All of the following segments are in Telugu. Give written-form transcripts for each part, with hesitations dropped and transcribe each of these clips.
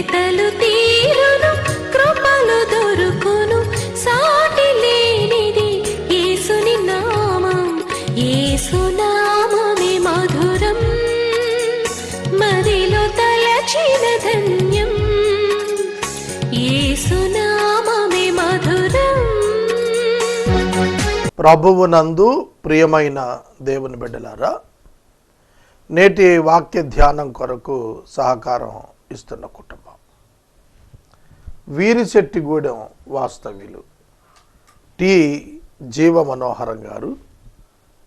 వెతలు తీరును కృపలు దొరుకును సాటి లేనిది యేసుని నామం యేసునామమే మధురం మదిలో తలచిన ధన్యం యేసునామమే మధురం. ప్రభువునందు ప్రియమైన దేవుని బిడ్డలారా, నేటి వాక్య ధ్యానం కొరకు సహకారం ఇస్తున్న కుటుంబం వీరిశెట్టిగూడెం వాస్తవ్యులు టి జీవ మనోహరం గారు,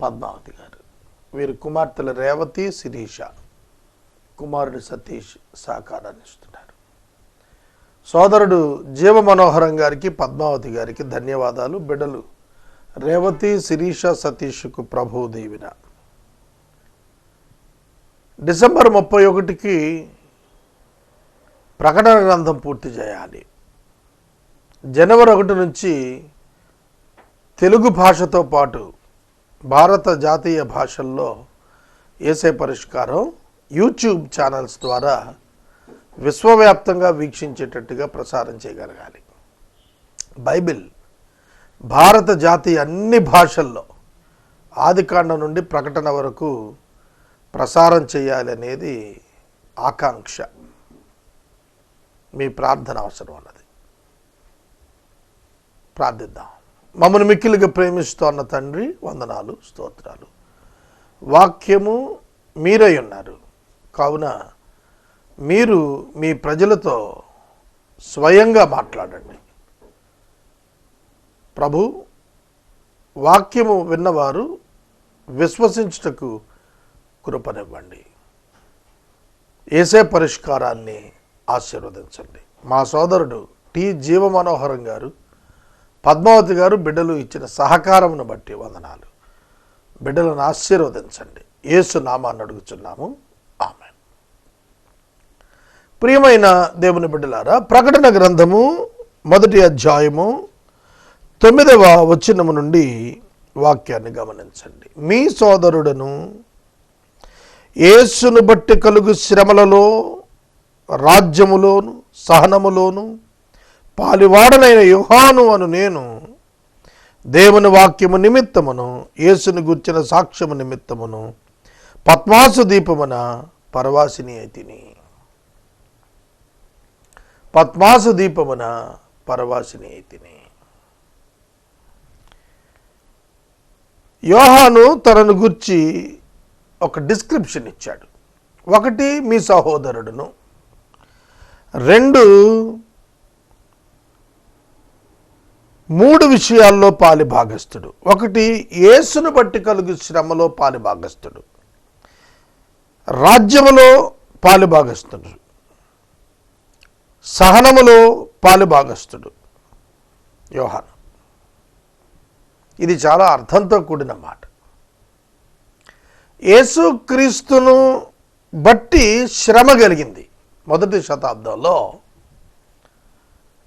పద్మావతి గారు. వీరి కుమార్తెల రేవతి, శిరీష, కుమారుడు సతీష్ సహకారాన్ని ఇస్తున్నారు. సోదరుడు జీవ మనోహరం గారికి, పద్మావతి గారికి ధన్యవాదాలు. బిడ్డలు రేవతి, శిరీష, సతీష్కు ప్రభువు దీవెన. డిసెంబర్ 31కి ప్రకటన గ్రంథం పూర్తి చేయాలి. జనవరి 1 నుంచి తెలుగు భాషతో పాటు భారత జాతీయ భాషల్లో యేసే పరిష్కారం యూట్యూబ్ ఛానల్స్ ద్వారా విశ్వవ్యాప్తంగా వీక్షించేటట్టుగా ప్రసారం చేయగలగాలి. బైబిల్ భారత జాతీయ అన్ని భాషల్లో ఆదికాండం నుండి ప్రకటన వరకు ప్రసారం చేయాలి అనేది ఆకాంక్ష. మీ ప్రార్థన అవసరం అన్నది. ప్రార్థిద్దాం. మమ్మల్ని మిక్కిలిగా ప్రేమిస్తున్న తండ్రి, వందనాలు, స్తోత్రాలు. వాక్యము మీరై ఉన్నారు కావున మీరు మీ ప్రజలతో స్వయంగా మాట్లాడండి ప్రభు. వాక్యము విన్నవారు విశ్వసించుటకు కృపనివ్వండి. యేసే పరిష్కారాన్ని ఆశీర్వదించండి. మా సోదరుడు టి జీవ మనోహరం గారు, పద్మావతి గారు బిడ్డలు ఇచ్చిన సహకారమును బట్టి వందనాలు. బిడ్డలను ఆశీర్వదించండి. యేసు నామాన్ని అడుగుచున్నాము, ఆమేన్. ప్రియమైన దేవుని బిడ్డలారా, ప్రకటన గ్రంథము 1వ అధ్యాయము 9వ వచనము నుండి వాక్యాన్ని గమనించండి. మీ సోదరుడను యేసును బట్టి కలుగు శ్రమలలో, రాజ్యములోను, సహనములోను పాలివాడనైన యోహాను అను నేను దేవుని వాక్యము నిమిత్తమును, యేసును గుర్చిన సాక్ష్యము నిమిత్తమును పద్మాసు దీపమున పరవాసిని అయితిని. పద్మాసు దీపమున పరవాసిని అయితిని. యోహాను తనను గుర్చి ఒక డిస్క్రిప్షన్ ఇచ్చాడు. 1 మీ సహోదరుడును, 2 3 విషయాల్లో పాలి భాగస్థుడు. 1 యేసును బట్టి కలుగు శ్రమలో పాలి భాగస్థుడు, రాజ్యములో పాలి భాగస్థుడు, సహనములో పాలి భాగస్థుడు యోహాను. ఇది చాలా అర్థంతో కూడిన మాట. యేసుక్రీస్తును బట్టి శ్రమ కలిగింది. 1వ శతాబ్దంలో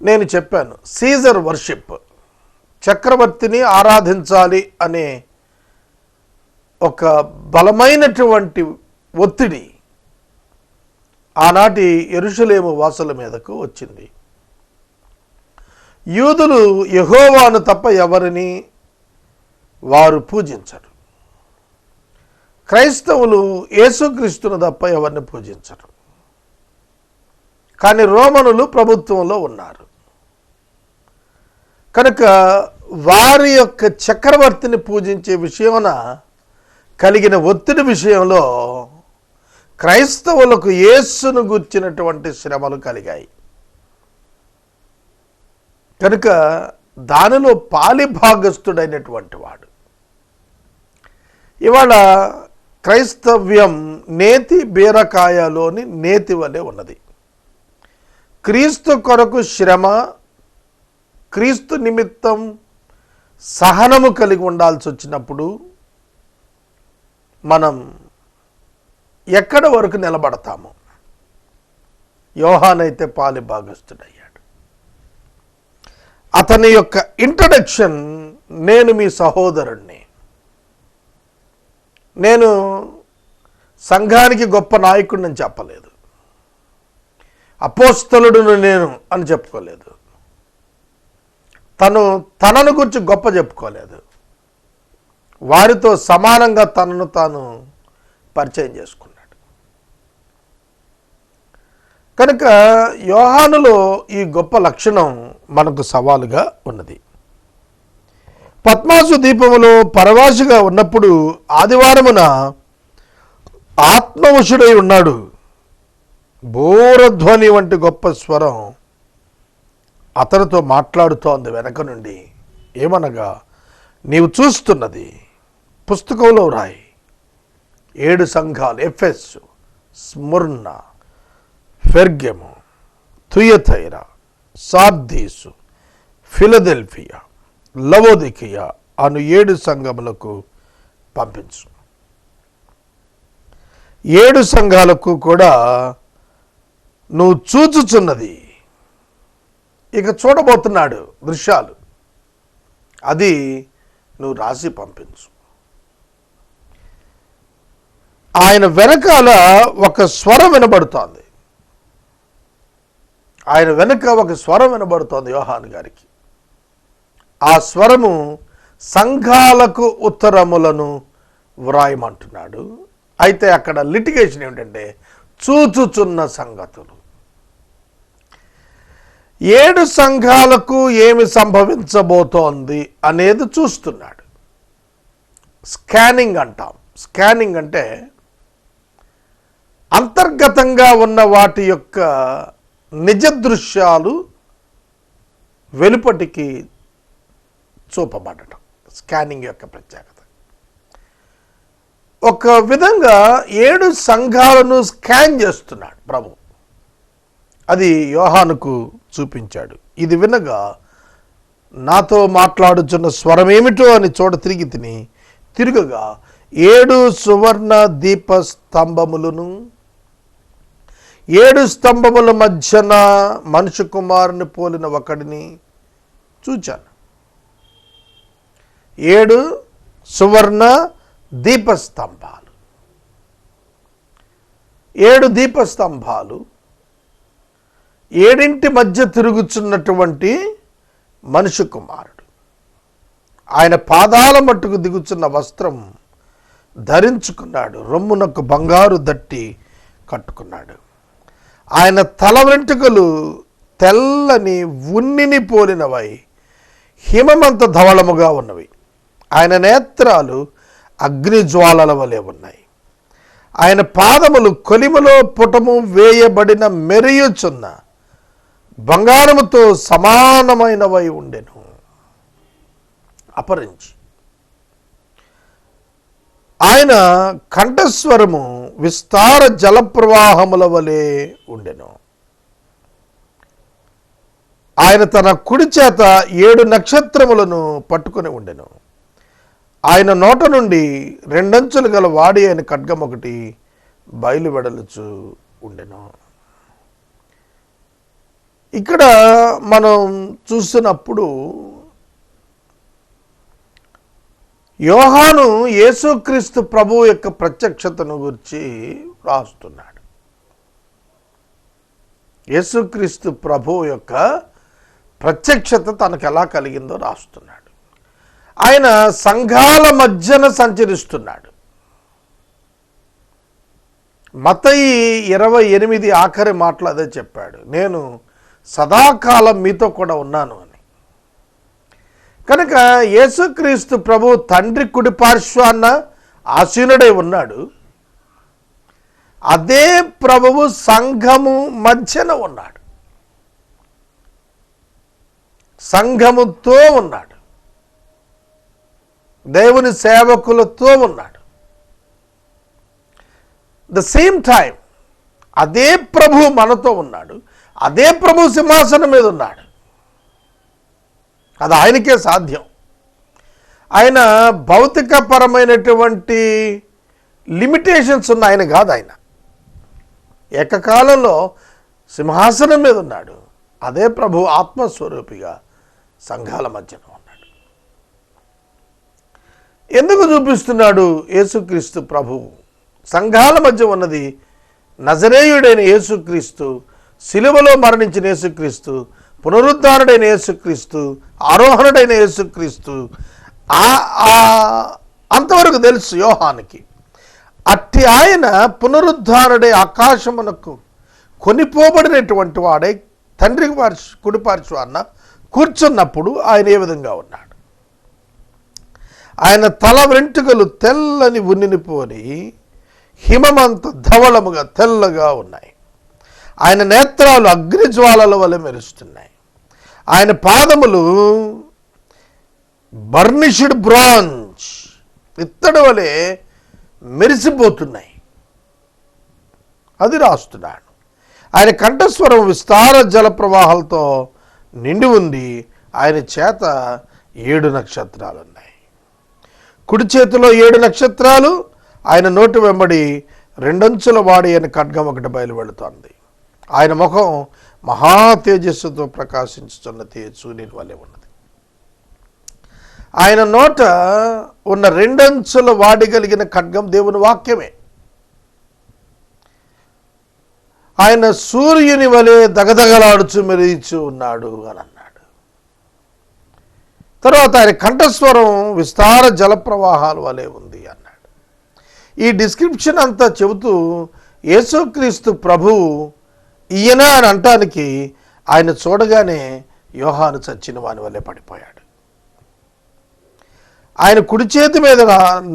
నేను చెప్పాను, సీజర్ వర్షిప్, చక్రవర్తిని ఆరాధించాలి అనే ఒక బలమైనటువంటి ఒత్తిడి ఆనాటి యెరూషలేము వాసుల మీదకు వచ్చింది. యూదులు యెహోవాను తప్ప ఎవరిని వారు పూజించరు. క్రైస్తవులు యేసుక్రీస్తును తప్ప ఎవరిని పూజించరు. కానీ రోమనులు ప్రభుత్వంలో ఉన్నారు కనుక వారి యొక్క చక్రవర్తిని పూజించే విషయమున కలిగిన ఒత్తిడి విషయంలో క్రైస్తవులకు యేసును గుర్చినటువంటి శ్రమలు కలిగాయి. కనుక దానిలో పాలిభాగస్థుడైనటువంటి వాడు. ఇవాళ క్రైస్తవ్యం నేతి బీరకాయలోని నేతి వలె ఉన్నది. క్రీస్తు కొరకు శ్రమ, క్రీస్తు నిమిత్తం సహనము కలిగి ఉండాల్సి వచ్చినప్పుడు మనం ఎక్కడ వరకు నిలబడతాము? యోహానైతే పాలి భాగస్థుడయ్యాడు. అతని యొక్క ఇంట్రడక్షన్, నేను మీ సహోదరుణ్ణి, నేను సంఘానికి గొప్ప నాయకుడిని చెప్పలేదు, అపోస్తలుడును నేను అని చెప్పుకోలేదు. తనను గురించి గొప్ప చెప్పుకోలేదు. వారితో సమానంగా తనను తాను పరిచయం చేసుకున్నాడు. కనుక యోహానులో ఈ గొప్ప లక్షణం మనకు సవాలుగా ఉన్నది. పద్మాసు దీపములో పరవాసిగా ఉన్నప్పుడు ఆదివారమున ఆత్మవశుడై ఉన్నాడు. బోరధ్వని వంటి గొప్ప స్వరం అతనితో మాట్లాడుతోంది వెనక నుండి. ఏమనగా, నీవు చూస్తున్నది పుస్తకంలో రాయి 7 సంఘాలు, ఎఫెసు, స్ముర్న, పెర్గము, తుయతైరా, సార్దీసు, ఫిలదెల్ఫియా, లవోదికియా అను 7 సంఘములకు పంపించు. 7 సంఘాలకు కూడా నువ్వు చూచుచున్నది, ఇక చూడబోతున్నాడు దృశ్యాలు, అది నువ్వు రాసి పంపించు. ఆయన వెనకాల ఒక స్వరం వినబడుతోంది. ఆయన వెనక ఒక స్వరం వినబడుతోంది యోహాను గారికి. ఆ స్వరము సంఘాలకు ఉత్తరములను వ్రాయమంటున్నాడు. అయితే అక్కడ లిటిగేషన్ ఏమిటంటే చూచుచున్న సంగతులు. 7 సంఘాలకు ఏమి సంభవించబోతోంది అనేది చూస్తున్నాడు. స్కానింగ్ అంటాం. స్కానింగ్ అంటే అంతర్గతంగా ఉన్న వాటి యొక్క నిజ దృశ్యాలు వెలుపటికి చూపబడటం స్కానింగ్ యొక్క ప్రత్యేకత. ఒక విధంగా 7 సంఘాలను స్కాన్ చేస్తున్నాడు ప్రభు. అది యోహానుకు చూపించాడు. ఇది వినగా నాతో మాట్లాడుచున్న స్వరం ఏమిటో అని చూడ తిరగగా 7 సువర్ణ దీప స్తంభములను, 7 స్తంభముల మధ్యన మనుష్య కుమారుని పోలిన ఒకడిని చూచాను. 7 సువర్ణ దీపస్తంభాలు, 7 దీపస్తంభాలు, 7 మధ్య తిరుగుచున్నటువంటి మనుష్య కుమారుడు. ఆయన పాదాల మట్టుకు దిగుచున్న వస్త్రం ధరించుకున్నాడు. రొమ్మునకు బంగారు దట్టి కట్టుకున్నాడు. ఆయన తల వెంట్రుకలు తెల్లని ఉన్నిని పోలినవై హిమమంత ధవళముగా ఉన్నవి. ఆయన నేత్రాలు అగ్నిజ్వాలల వలె ఉన్నాయి. ఆయన పాదములు కొలిమలో పుటము వేయబడిన మెరియుచున్న బంగారముతో సమానమైనవై ఉండెను. అపరించి ఆయన కంఠస్వరము విస్తార జలప్రవాహముల వలె ఉండెను. ఆయన తన కుడి చేత 7 నక్షత్రములను పట్టుకొని ఉండెను. ఆయన నోట నుండి 2 అంచులు గల వాడి అయిన ఖడ్గం ఒకటి బయలు వెడలుచు ఉండెను. ఇక్కడ మనం చూసినప్పుడు యోహాను యేసుక్రీస్తు ప్రభువు యొక్క ప్రత్యక్షతను గురించి రాస్తున్నాడు. యేసుక్రీస్తు ప్రభువు యొక్క ప్రత్యక్షత తనకు ఎలా కలిగిందో రాస్తున్నాడు. ఆయన సంఘాల మధ్యన సంచరిస్తున్నాడు. మత్తయి 28 ఆఖరి మాటలు అదే చెప్పాడు, నేను సదాకాలం మీతో కూడా ఉన్నాను అని. కనుక యేసుక్రీస్తు ప్రభు తండ్రి కుడి పార్శ్వాన ఆసీనుడై ఉన్నాడు. అదే ప్రభువు సంఘము మధ్యన ఉన్నాడు, సంఘముతో ఉన్నాడు, దేవుని సేవకులతో ఉన్నాడు. ద సేమ్ టైం అదే ప్రభు మనతో ఉన్నాడు. అదే ప్రభు సింహాసనం మీద ఉన్నాడు. అది ఆయనకే సాధ్యం. ఆయన భౌతికపరమైనటువంటి లిమిటేషన్స్ ఉన్న ఆయన కాదు. ఆయన ఏకకాలంలో సింహాసనం మీద ఉన్నాడు. అదే ప్రభు ఆత్మస్వరూపిగా సంఘాల మధ్యన ఉన్నాడు. ఎందుకు చూపిస్తున్నాడు యేసుక్రీస్తు ప్రభు సంఘాల మధ్య ఉన్నది? నజరేయుడైన యేసుక్రీస్తు శిలువలో మరణించిన యేసుక్రీస్తు, పునరుద్ధారుడైన యేసుక్రీస్తు, ఆరోహణుడైన యేసుక్రీస్తు అంతవరకు తెలుసు యోహానికి. అట్టి ఆయన పునరుద్ధారుడై ఆకాశమునకు కొనిపోబడినటువంటి వాడై తండ్రి కుడిపార్శ్వాన కూర్చున్నప్పుడు ఆయన ఏ విధంగా ఉన్నాడు? ఆయన తల వెంట్రుకలు తెల్లని ఉన్నిని పోని హిమమంత ధవళముగా తెల్లగా ఉన్నాయి. ఆయన నేత్రాలు అగ్నిజ్వాలల వలె మెరుస్తున్నాయి. ఆయన పాదములు బర్నిష్డ్ బ్రాంజ్ ఇత్తడి వలె మెరిసిపోతున్నాయి. అది రాస్తున్నాడు. ఆయన కంఠస్వరం విస్తార జల ప్రవాహాలతో నిండి ఉంది. ఆయన చేత 7 నక్షత్రాలు ఉన్నాయి. కుడి చేతిలో 7 నక్షత్రాలు, ఆయన నోటి వెంబడి 2 అంచుల వాడి అని ఖడ్గం ఒకటి బయలు వెళుతోంది. ఆయన ముఖం మహా తేజస్సుతో ప్రకాశించుతున్న సూర్యుని వలె ఉన్నది. ఆయన నోట ఉన్న 2 అంచుల వాడి కలిగిన ఖడ్గం దేవుని వాక్యమే. ఆయన సూర్యుని వలె దగదగలాడుచు మెరిచి ఉన్నాడు అని అన్నాడు. తర్వాత ఆయన కంఠస్వరం విస్తార జల ప్రవాహాల వలె ఉంది అన్నాడు. ఈ డిస్క్రిప్షన్ అంతా చెబుతూ యేసుక్రీస్తు ప్రభువు ఈయన అని అంటానికి ఆయన చూడగానే యోహాను చచ్చిన వాని వల్లే పడిపోయాడు. ఆయన కుడి చేతి మీద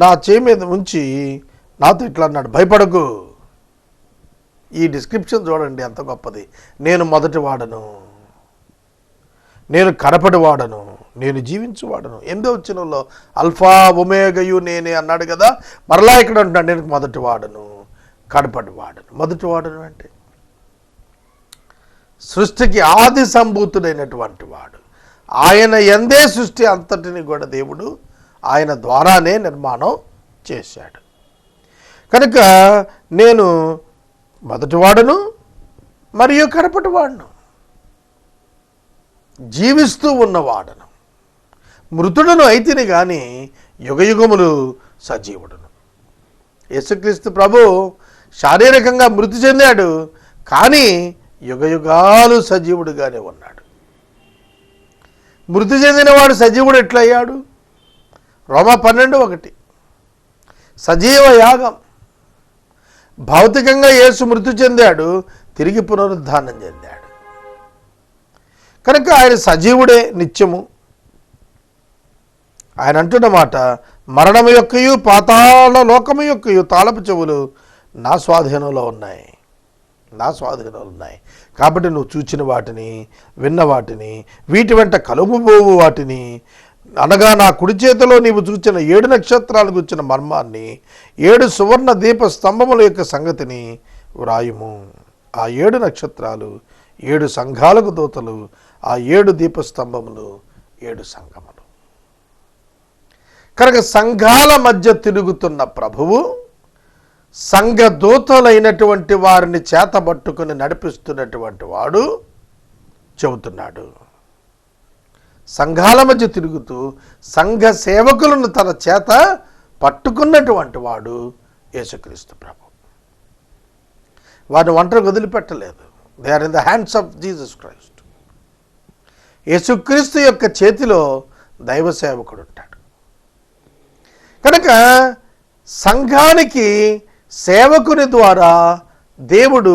నా చేయి మీద ఉంచి నాతో ఇట్లా అన్నాడు, భయపడకు. ఈ డిస్క్రిప్షన్ చూడండి ఎంత గొప్పది. నేను మొదటి వాడను, నేను కడపటి వాడను, నేను జీవించువాడను. 8వ వచనంలో అల్ఫా ఒమేగయు నేనే అన్నాడు కదా. మరలా ఇక్కడ అంటున్నాడు, నేను మొదటి వాడను, కడపటి వాడను. మొదటి వాడను అంటే సృష్టికి ఆది సంభూతుడైనటువంటి వాడు. ఆయన ఎందే సృష్టి అంతటిని కూడా దేవుడు ఆయన ద్వారానే నిర్మాణం చేశాడు. కనుక నేను మొదటివాడను మరియు కడపటి వాడను, జీవిస్తూ ఉన్నవాడను, మృతుడను అయితిని కానీ యుగయుగములు సజీవుడును. యేసుక్రీస్తు ప్రభు శారీరకంగా మృతి చెందాడు, కానీ యుగయుగాలు సజీవుడుగానే ఉన్నాడు. మృతి చెందినవాడు సజీవుడు ఎట్లయ్యాడు? రోమా 12:1 సజీవ యాగం. భౌతికంగా యేసు మృతి చెందాడు, తిరిగి పునరుద్ధానం చెందాడు. కనుక ఆయన సజీవుడే నిత్యము. ఆయన అంటున్న మాట, మరణము యొక్కయు పాతాళ లోకము యొక్కయు తాళపు చెవులు నా స్వాధీనంలో ఉన్నాయి, నా స్వాధీనంలో ఉన్నాయి. కాబట్టి నువ్వు చూచిన వాటిని, విన్న వాటిని, వీటి వెంట కలుపుబోవు వాటిని, అనగా నా కుడి చేతిలో నీవు చూచిన 7 నక్షత్రాలు గుర్చిన మర్మాన్ని, 7 సువర్ణ దీప స్తంభముల యొక్క సంగతిని వ్రాయుము. ఆ 7 నక్షత్రాలు 7 సంఘాలకు దూతలు, ఆ 7 దీపస్తంభములు 7 సంఘములు. కనుక సంఘాల మధ్య తిరుగుతున్న ప్రభువు సంఘ దూతలైనటువంటి వారిని చేతబట్టుకుని నడిపిస్తున్నటువంటి వాడు చెబుతున్నాడు. సంఘాల మధ్య తిరుగుతూ సంఘ సేవకులను తన చేత పట్టుకున్నటువంటి వాడు యేసుక్రీస్తు ప్రభు. వారిని ఒంటరికి వదిలిపెట్టలేదు. They are in the hands of Jesus Christ. యేసుక్రీస్తు యొక్క చేతిలో దైవ సేవకుడు ఉంటాడు. కనుక సంఘానికి సేవకుని ద్వారా దేవుడు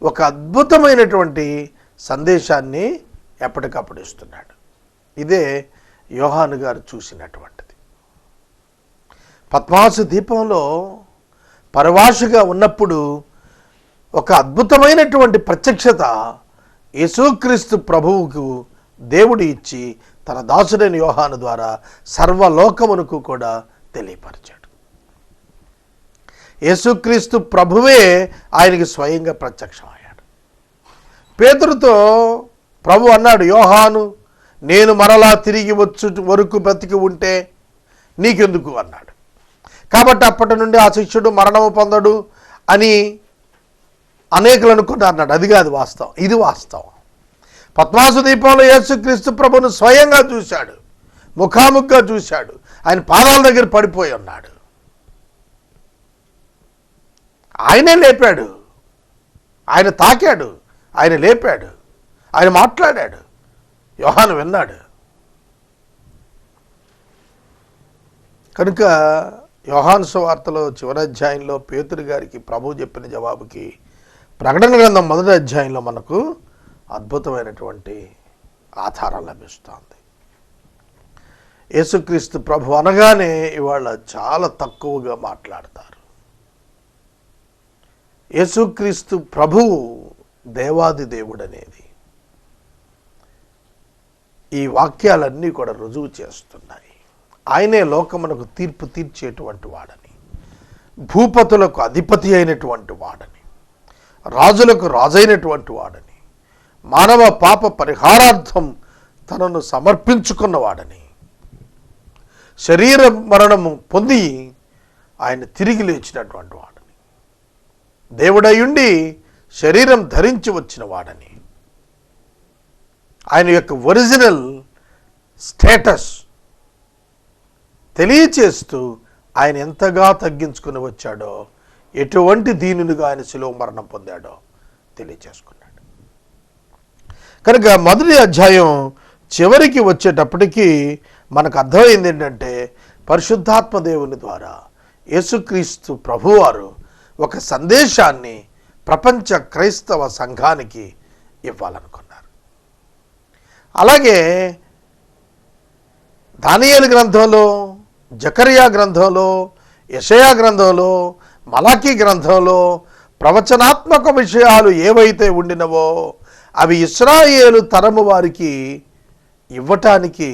ఒక అద్భుతమైనటువంటి సందేశాన్ని ఎప్పటికప్పుడు ఇస్తున్నాడు. ఇదే యోహాను గారు చూసినటువంటిది. పద్మాసు దీపంలో పరవాసుగా ఉన్నప్పుడు ఒక అద్భుతమైనటువంటి ప్రత్యక్షత యేసుక్రీస్తు ప్రభువుకు దేవుడు ఇచ్చి తన దాసుడైన యోహాను ద్వారా సర్వలోకమునకు కూడా తెలియపరిచాడు. యేసుక్రీస్తు ప్రభువే ఆయనకి స్వయంగా ప్రత్యక్షమయ్యాడు. పేతురుతో ప్రభు అన్నాడు, యోహాను నేను మరలా తిరిగి వచ్చు వరకు బ్రతికి ఉంటే నీకెందుకు అన్నాడు. కాబట్టి అప్పటి నుండి ఆ శిష్యుడు మరణము పొందడు అని అనేకులు అనుకుంటారు అన్నాడు. అది కాదు వాస్తవం, ఇది వాస్తవం. పద్మాసు దీపంలో యేసుక్రీస్తు ప్రభువును స్వయంగా చూశాడు, ముఖాముఖిగా చూశాడు. ఆయన పాదాల దగ్గర పడిపోయి ఉన్నాడు. ఆయనే లేపాడు, ఆయన తాకాడు, ఆయన లేపాడు, ఆయన మాట్లాడాడు, యోహాను విన్నాడు. కనుక యోహాను సువార్తలో చివరి అధ్యాయంలో పేతురు గారికి ప్రభువు చెప్పిన జవాబుకి ప్రకటన గ్రంథం మొదటి అధ్యాయంలో మనకు అద్భుతమైనటువంటి ఆధారం లభిస్తుంది. యేసుక్రీస్తు ప్రభు అనగానే ఇవాళ చాలా తక్కువగా మాట్లాడతారు. యేసుక్రీస్తు ప్రభువు దేవాది దేవుడు అనేది ఈ వాక్యాలన్నీ కూడా రుజువు చేస్తున్నాయి. ఆయనే లోకమునకు తీర్పు తీర్చేటువంటి వాడని, భూపతులకు అధిపతి అయినటువంటి వాడని, రాజులకు రాజైనటువంటి వాడని, మానవ పాప పరిహారార్థం తనను సమర్పించుకున్నవాడని, శరీర మరణము పొంది ఆయన తిరిగి లేచినటువంటి వాడని, దేవుడయుండి శరీరం ధరించి వచ్చిన వాడని, ఆయన యొక్క ఒరిజినల్ స్టేటస్ తెలియచేస్తూ ఆయన ఎంతగా తగ్గించుకుని వచ్చాడో, ఎటువంటి దీనునిగా ఆయన శిలువ మరణం పొందాడో తెలియచేసుకున్నాడు. కనుక మొదటి అధ్యాయం చివరికి వచ్చేటప్పటికీ మనకు అర్థమైంది ఏంటంటే, పరిశుద్ధాత్మ దేవుని ద్వారా యేసుక్రీస్తు ప్రభువారు ఒక సందేశాన్ని ప్రపంచ క్రైస్తవ సంఘానికి ఇవ్వాలనుకున్నారు. అలాగే దానియేలు గ్రంథంలో, జకరియా గ్రంథంలో, యెషయా గ్రంథంలో, మలాకీ గ్రంథంలో ప్రవచనాత్మక విషయాలు ఏవైతే ఉండినవో అవి ఇశ్రాయేలు తరము వారికి ఇవ్వటానికి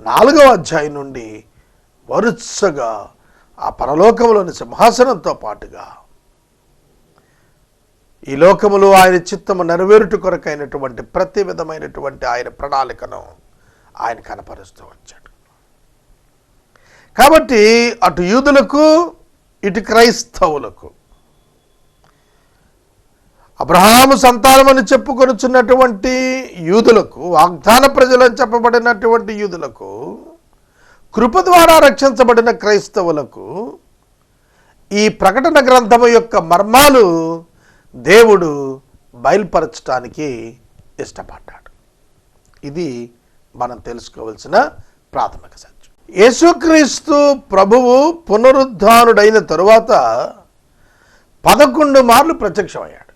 4వ అధ్యాయం నుండి వరుసగా ఆ పరలోకములోని సింహాసనంతో పాటుగా ఈ లోకములో ఆయన చిత్తము నెరవేరుట కొరకైనటువంటి ప్రతి విధమైనటువంటి ఆయన ప్రణాళికను ఆయన కనపరుస్తూ వచ్చాడు. కాబట్టి అటు యూదులకు ఇటు క్రైస్తవులకు, అబ్రహాము సంతానమని చెప్పుకొనుచున్నటువంటి యూదులకు, వాగ్దాన ప్రజలని చెప్పబడినటువంటి యూదులకు, కృప ద్వారా రక్షించబడిన క్రైస్తవులకు ఈ ప్రకటన గ్రంథము యొక్క మర్మాలు దేవుడు బయలుపరచడానికి ఇష్టపడ్డాడు. ఇది మనం తెలుసుకోవాల్సిన ప్రాథమిక సత్యం. యేసుక్రీస్తు ప్రభువు పునరుద్ధానుడైన తరువాత 11 మార్లు ప్రత్యక్షమయ్యాడు.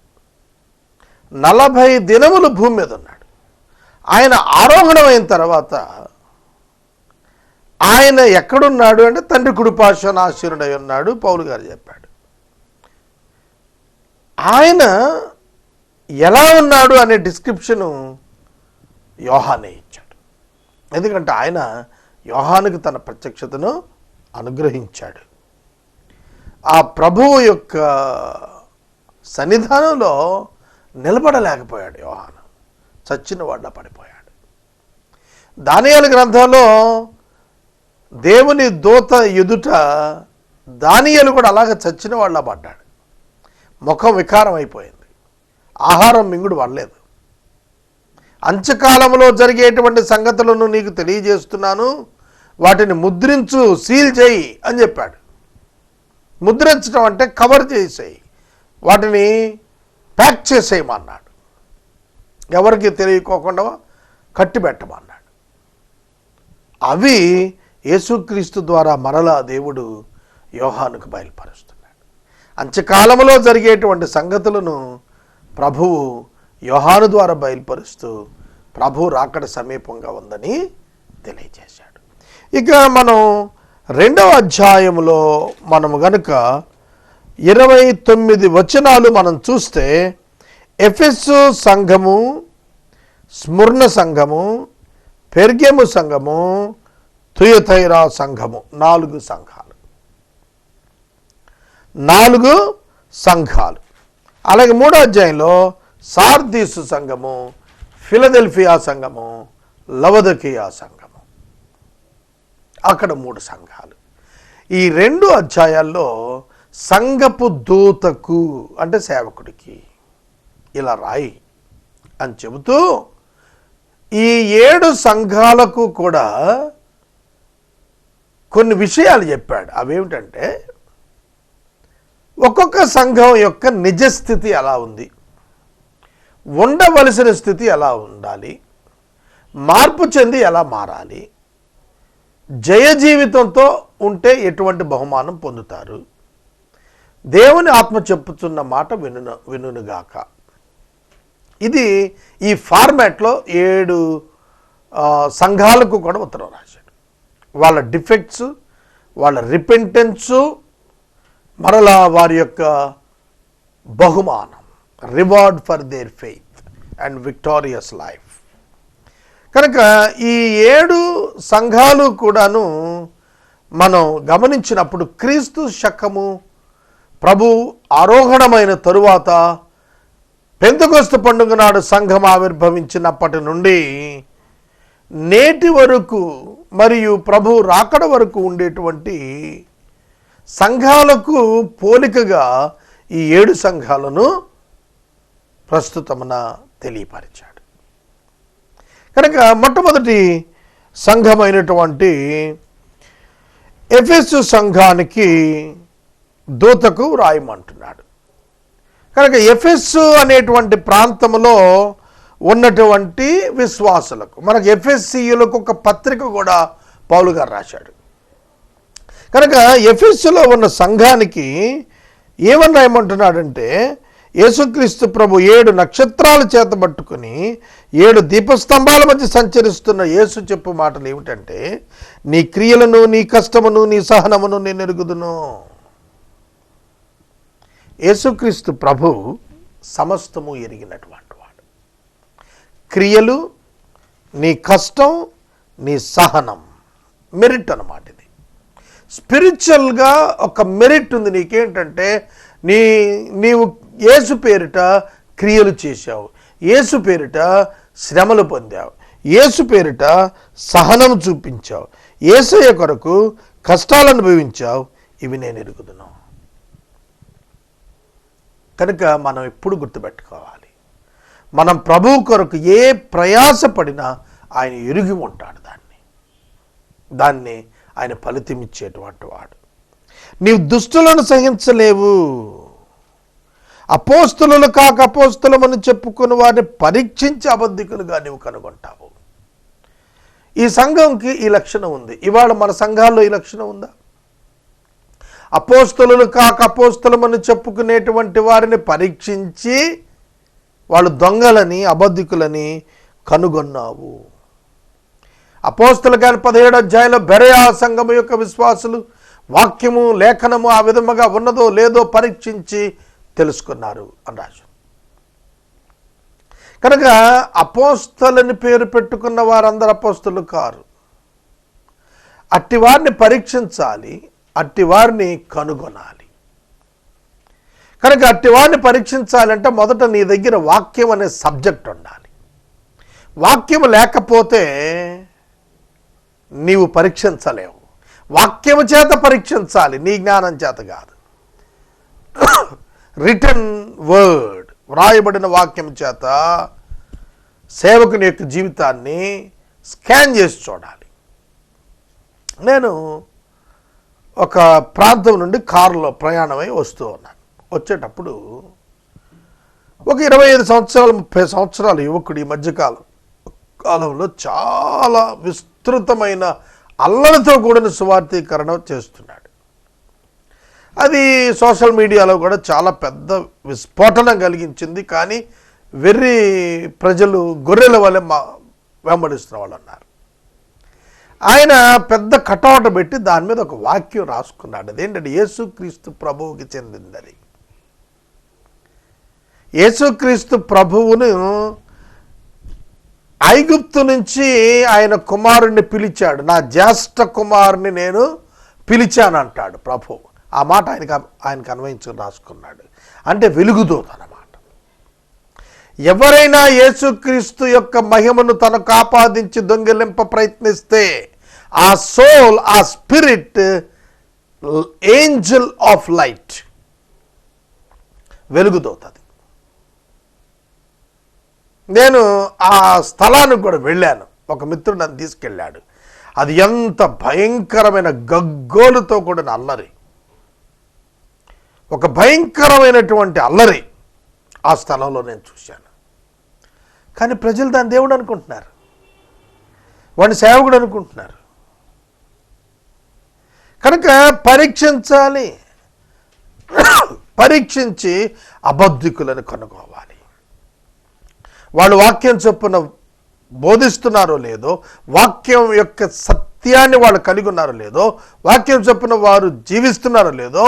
40 దినములు భూమి మీద ఉన్నాడు. ఆయన ఆరోహణమైన తర్వాత ఆయన ఎక్కడున్నాడు అంటే తండ్రి కుడిపార్శ్వనాసీనుడై ఉన్నాడు పౌలు గారు చెప్పాడు. ఆయన ఎలా ఉన్నాడు అనే డిస్క్రిప్షను యోహానే ఇచ్చాడు. ఎందుకంటే ఆయన యోహానుకు తన ప్రత్యక్షతను అనుగ్రహించాడు. ఆ ప్రభువు యొక్క సన్నిధానంలో నిలబడలేకపోయాడు యోహాను, చచ్చిన వాడిలా పడిపోయాడు. దానియేలు గ్రంథంలో దేవుని దూత ఎదుట దానియేలు కూడా అలాగ చచ్చిన వాళ్ళ పడ్డాడు. ముఖం వికారం అయిపోయింది, ఆహారం మింగుడు పడలేదు. అంత్యకాలంలో జరిగేటువంటి సంగతులను నీకు తెలియజేస్తున్నాను, వాటిని ముద్రించు, సీల్ చేయి అని చెప్పాడు. ముద్రించడం అంటే కవర్ చేసేయి, వాటిని ప్యాక్ చేసేయమన్నాడు. ఎవరికి తెలియకోకుండా కట్టిపెట్టమన్నాడు. అవి యేసుక్రీస్తు ద్వారా మరలా దేవుడు యోహానుకు బయలుపరుస్తున్నాడు. అంత్యకాలంలో జరిగేటువంటి సంగతులను ప్రభువు యోహాను ద్వారా బయలుపరుస్తూ ప్రభు రాకడ సమీపంగా ఉందని తెలియజేశాడు. ఇక మనం 2వ అధ్యాయంలో మనము గనుక 29 వచనాలు మనం చూస్తే, ఎఫెసు సంఘము, స్ముర్ణ సంఘము, పెర్గెము సంఘము, తుయతైరా సంఘము, 4 సంఘాలు. అలాగే 3వ అధ్యాయంలో సార్దీసు సంఘము, ఫిలదెల్ఫియా సంఘము, లవదకియా సంఘము, అక్కడ 3 సంఘాలు. ఈ 2 అధ్యాయాల్లో సంఘపు దూతకు అంటే సేవకుడికి ఇలా రాయి అని చెబుతూ ఈ 7 సంఘాలకు కూడా కొన్ని విషయాలు చెప్పాడు. అవేమిటంటే, ఒక్కొక్క సంఘం యొక్క నిజస్థితి ఎలా ఉంది, ఉండవలసిన స్థితి ఎలా ఉండాలి, మార్పు చెంది ఎలా మారాలి, జయ జీవితంతో ఉంటే ఎటువంటి బహుమానం పొందుతారు, దేవుని ఆత్మ చెప్పుతున్న మాట వినుగాక. ఇది ఈ ఫార్మాట్లో 7 సంఘాలకు కూడా ఉత్తరం రాశాడు. వాళ్ళ డిఫెక్ట్స్, వాళ్ళ రిపెంటెన్సు, మరలా వారి యొక్క బహుమానం, reward for their faith and victorious life. కనుక ఈ 7 సంఘాలు కూడాను మనం గమనించినప్పుడు క్రీస్తు శకము ప్రభు ఆరోహణమైన తరువాత పెంతెకొస్తు పండుగ నాడు సంఘం ఆవిర్భవించినప్పటి నుండి నేటి వరకు మరియు ప్రభు రాకడ వరకు ఉండేటువంటి సంఘాలకు పోలికగా ఈ 7 సంఘాలను ప్రస్తుతమున తెలియపరిచాడు. కనుక మొట్టమొదటి సంఘమైనటువంటి ఎఫెసు సంఘానికి దూతకు రాయమంటున్నాడు. కనుక ఎఫెసు అనేటువంటి ప్రాంతంలో ఉన్నటువంటి విశ్వాసులకు, మనకు ఎఫెసీయులకు ఒక పత్రిక కూడా పౌలు గారు రాశాడు. కనుక ఎఫెసులో ఉన్న సంఘానికి ఏమని రాయమంటున్నాడంటే, యేసుక్రీస్తు ప్రభు 7 నక్షత్రాలు చేతబట్టుకుని 7 దీపస్తంభాల మధ్య సంచరిస్తున్న యేసు చెప్పు మాటలు ఏమిటంటే, నీ క్రియలను, నీ కష్టమును, నీ సహనమును నేను ఎరుగుదును. యేసుక్రీస్తు ప్రభు సమస్తము ఎరిగినటువంటి వాడు. క్రియలు, నీ కష్టం, నీ సహనం, మెరిట్ అన్నమాట. ఇది స్పిరిచువల్గా ఒక మెరిట్ ఉంది నీకేంటంటే, నీవు యేసు పేరిట క్రియలు చేశావు, యేసు పేరిట శ్రమలు పొందావు, యేసు పేరిట సహనం చూపించావు, యేసయ్య కొరకు కష్టాలు అనుభవించావు. ఇవి నేను ఎరుగుదును. కనుక మనం ఎప్పుడు గుర్తుపెట్టుకోవాలి, మనం ప్రభువు కొరకు ఏ ప్రయాసపడినా ఆయన ఎరిగి ఉంటాడు. దాన్ని ఆయన ఫలితమిచ్చేటువంటి వాడు. నీవు దుష్టులను సహించలేవు, అపోస్తులు కాక అపోస్తులమని చెప్పుకుని వారిని పరీక్షించి అబద్ధికులుగా నీవు కనుగొంటావు. ఈ సంఘంకి ఈ లక్షణం ఉంది. ఇవాళ మన సంఘాల్లో ఈ లక్షణం ఉందా? అపోస్తులు కాక అపోస్తులమని చెప్పుకునేటువంటి వారిని పరీక్షించి వాళ్ళు దొంగలని, అబద్ధికులని కనుగొన్నావు. అపోస్తుల గారి 17వ అధ్యాయంలో బెరయా సంఘము యొక్క విశ్వాసులు వాక్యము, లేఖనము ఆ విధముగా ఉన్నదో లేదో పరీక్షించి తెలుసుకున్నారు అని రాజు. కనుక అపోస్తలని పేరు పెట్టుకున్న వారందరూ అపోస్తులు కారు. అట్టి వారిని పరీక్షించాలి, అట్టి వారిని కనుగొనాలి. కనుక అట్టి వారిని పరీక్షించాలంటే మొదట నీ దగ్గర వాక్యం అనే సబ్జెక్ట్ ఉండాలి. వాక్యం లేకపోతే నీవు పరీక్షించలేవు. వాక్యము చేత పరీక్షించాలి, నీ జ్ఞానం చేత కాదు. రిటన్ వర్డ్, వ్రాయబడిన వాక్యం చేత సేవకుని యొక్క జీవితాన్ని స్కాన్ చేసి చూడాలి. నేను ఒక ప్రాంతం నుండి కారులో ప్రయాణమై వస్తూ ఉన్నాను. వచ్చేటప్పుడు ఒక 25 సంవత్సరాలు 30 సంవత్సరాల యువకుడు ఈ మధ్యకాలంలో చాలా విస్తృతమైన అల్లరితో కూడిన సువార్తీకరణ చేస్తున్నాడు. అది సోషల్ మీడియాలో కూడా చాలా పెద్ద విస్ఫోటనం కలిగించింది. కానీ వెర్రి ప్రజలు గొర్రెల వలె వెంబడిస్తున్న వాళ్ళు అన్నారు. ఆయన పెద్ద కటౌట్ పెట్టి దాని మీద ఒక వాక్యం రాసుకున్నాడు. అదేంటంటే యేసుక్రీస్తు ప్రభువుకి చెందిందని. యేసుక్రీస్తు ప్రభువును ఐగుప్తు నుంచి ఆయన కుమారుణ్ణి పిలిచాడు. నా జ్యేష్ఠ కుమారుని నేను పిలిచాను అంటాడు ప్రభు. ఆ మాట ఆయనకు అన్వయించుకుని రాసుకున్నాడు. అంటే వెలుగుదూత అన్నమాట. ఎవరైనా యేసుక్రీస్తు యొక్క మహిమను తనకు ఆపాదించి దొంగిలింప ప్రయత్నిస్తే ఆ సోల్, ఆ స్పిరిట్, ఏంజల్ ఆఫ్ లైట్, వెలుగుదూతది. నేను ఆ స్థలానికి కూడా వెళ్ళాను. ఒక మిత్రుడు నన్ను తీసుకెళ్ళాడు. అది ఎంత భయంకరమైన గగ్గోలుతో కూడిన అల్లరి, ఒక భయంకరమైనటువంటి అల్లరి ఆ స్థలంలో నేను చూశాను. కానీ ప్రజలు దాన్ని దేవుడు అనుకుంటున్నారు, వాడిని సేవకుడు అనుకుంటున్నారు. కనుక పరీక్షించాలి, పరీక్షించి అబద్ధికులను కనుగోవాలి. వాళ్ళు వాక్యం చొప్పున బోధిస్తున్నారో లేదో, వాక్యం యొక్క సత్యాన్ని వాళ్ళు కలిగి ఉన్నారో లేదో, వాక్యం చొప్పున వారు జీవిస్తున్నారో లేదో,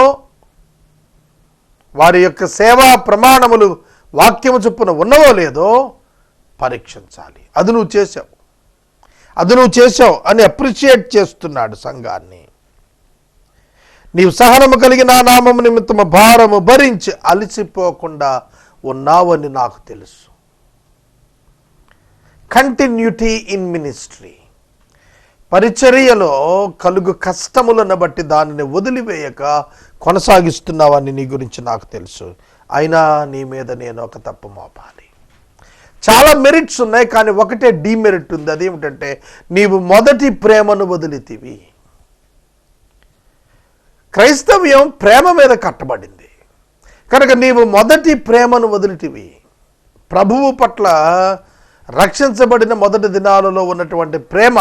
వారి యొక్క సేవా ప్రమాణములు వాక్యము చొప్పున ఉన్నవో లేదో పరీక్షించాలి. అది నువ్వు చేసావు అని అప్రిషియేట్ చేస్తున్నాడు సంఘాన్ని. నీవు సహనము కలిగి నా నామము నిమిత్తము భారము భరించి అలసిపోకుండా ఉన్నావని నాకు తెలుసు. కంటిన్యూటీ ఇన్ మినిస్ట్రీ, పరిచర్యలో కలుగు కష్టములను బట్టి దానిని వదిలివేయక కొనసాగిస్తున్నావని నీ గురించి నాకు తెలుసు. అయినా నీ మీద నేను ఒక తప్పు మోపాలి. చాలా మెరిట్స్ ఉన్నాయి, కానీ ఒకటే డీమెరిట్ ఉంది. అదేమిటంటే నీవు మొదటి ప్రేమను వదిలితివి. క్రైస్తవ్యం ప్రేమ మీద కట్టబడింది కనుక నీవు మొదటి ప్రేమను వదిలితివి. ప్రభువు పట్ల రక్షించబడిన మొదటి దినాలలో ఉన్నటువంటి ప్రేమ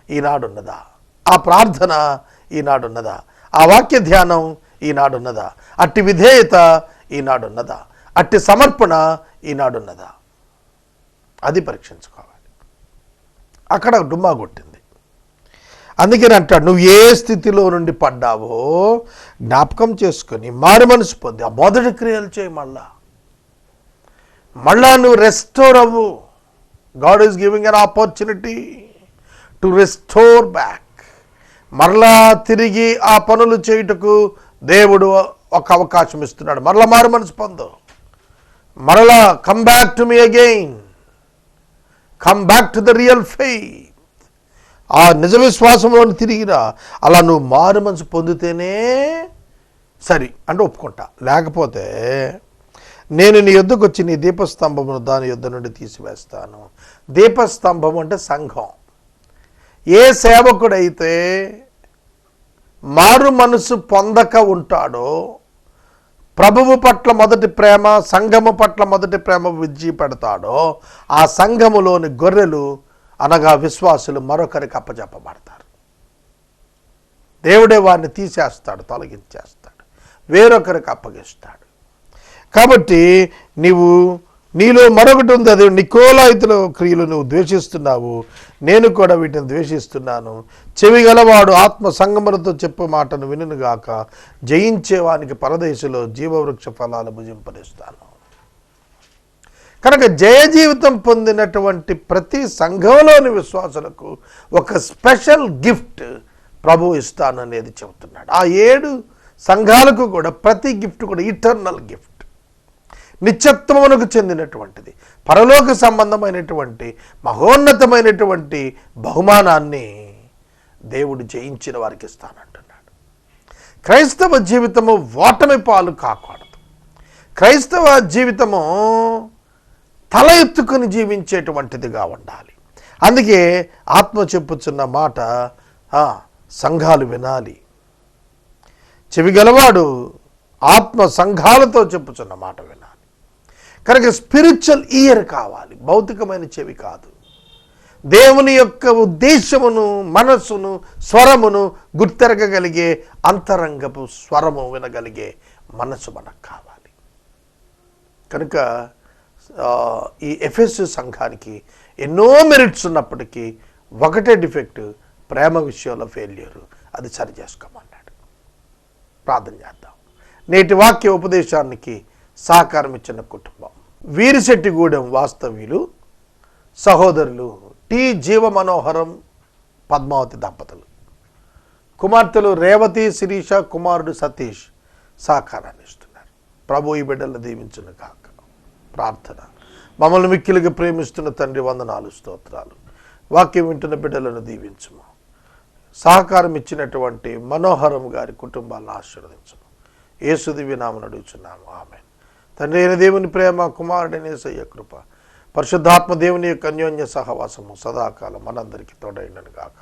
ఈనాడున్నదా? ఆ ప్రార్థన ఈనాడున్నదా? ఆ వాక్య ధ్యానం ఈనాడున్నదా? అట్టి విధేయత ఈనాడున్నదా? అట్టి సమర్పణ ఈనాడున్నదా? అది పరీక్షించుకోవాలి. అక్కడ డుమ్మా కొట్టింది. అందుకని అంటాడు, నువ్వు ఏ స్థితిలో నుండి పడ్డావో జ్ఞాపకం చేసుకొని మారు మనసు పొంది ఆ మొదటి క్రియలు చేయి. మళ్ళా నువ్వు రెస్టోర్ అవ్వు. God is giving an opportunity to restore back. మరలా తిరిగి ఆ పనులు చేయుటకు దేవుడు ఒక అవకాశం ఇస్తున్నాడు. మరలా మారు మనసు పొందు. మరలా come back to me again, come back to the real faith. ఆ నిజ విశ్వాసంలోని తిరిగిరా. అలా నువ్వు మారు మనసు పొందితేనే సరి అంటే ఒప్పుకుంటా. లేకపోతే నేను నీ యొద్దకు వచ్చి నీ దీపస్తంభమును దాని యొద్ద నుండి తీసివేస్తాను. దీపస్తంభం అంటే సంఘం. ఏ సేవకుడైతే మారు మనసు పొందక ఉంటాడో, ప్రభువు పట్ల మొదటి ప్రేమ, సంఘము పట్ల మొదటి ప్రేమ విడిచిపెడతాడో, ఆ సంఘములోని గొర్రెలు అనగా విశ్వాసులు మరొకరికి అప్పచెప్పబడతారు. దేవుడే వారిని తీసేస్తాడు, తొలగించేస్తాడు, వేరొకరికి అప్పగిస్తాడు. కాబట్టి నీలో మరొకటి ఉంది. అది నికోలాయితుల క్రియలు నువ్వు ద్వేషిస్తున్నావు, నేను కూడా వీటిని ద్వేషిస్తున్నాను. చెవి గలవాడు ఆత్మ సంగములతో చెప్పు మాటను వినుగాక. జయించేవానికి పరదేశంలో జీవవృక్ష ఫలాలు భుజింపనిస్తాను. కనుక జయ జీవితం పొందినటువంటి ప్రతి సంఘంలోని విశ్వాసులకు ఒక స్పెషల్ గిఫ్ట్ ప్రభు ఇస్తాననేది చెబుతున్నాడు. ఆ 7 సంఘాలకు కూడా ప్రతి గిఫ్ట్ కూడా ఇటర్నల్ గిఫ్ట్, నిత్యత్వమునకు చెందినటువంటిది, పరలోక సంబంధమైనటువంటి మహోన్నతమైనటువంటి బహుమానాన్ని దేవుడు జయించిన వారికి ఇస్తానంటున్నాడు. క్రైస్తవ జీవితము ఓటమి పాలు కాకూడదు. క్రైస్తవ జీవితము తల ఎత్తుకుని జీవించేటువంటిదిగా ఉండాలి. అందుకే ఆత్మ చెప్పుచున్న మాట సంఘాలు వినాలి. చెవి గలవాడు ఆత్మ సంఘాలతో చెప్పుచున్న మాట వినాలి. కనుక స్పిరిచువల్ ఇయర్ కావాలి, భౌతికమైన చెవి కాదు. దేవుని యొక్క ఉద్దేశమును, మనస్సును, స్వరమును గుర్తెరగగలిగే అంతరంగపు స్వరము వినగలిగే మనసు మనకు కావాలి. కనుక ఈ ఎఫెసు సంఘానికి ఎన్నో మెరిట్స్ ఉన్నప్పటికీ ఒకటే డిఫెక్ట్, ప్రేమ విషయంలో ఫెయిల్యూరు. అది సరి చేసుకోమన్నాడు. ప్రార్థన చేద్దాం. నేటి వాక్య ఉపదేశానికి సహకారం ఇచ్చిన కుటుంబం వీరిశెట్టిగూడెం వాస్తవ్యులు సహోదరులు టి జీవ మనోహరం పద్మావతి దంపతులు, కుమార్తెలు రేవతి శిరీష, కుమారుడు సతీష్ సహకారాన్ని ఇస్తున్నారు. ప్రభు ఈ బిడ్డలను దీవించును కాక. ప్రార్థన. మమ్మల్ని మిక్కిలిగా ప్రేమిస్తున్న తండ్రి, వందనాలు, స్తోత్రాలు. వాక్యం వింటున్న బిడ్డలను దీవించుము. సహకారం ఇచ్చినటువంటి మనోహరం గారి కుటుంబాలను ఆశీర్వదించుము. యేసు దివ్య నామమున అడుగుచున్నాము, ఆమేన్. తండ్రి అయిన దేవుని ప్రేమ, కుమారుడైన యేసయ్య కృప, పరిశుద్ధాత్మ దేవుని యొక్క అన్యోన్య సహవాసము సదాకాలం మనందరికీ తోడైండును గాక.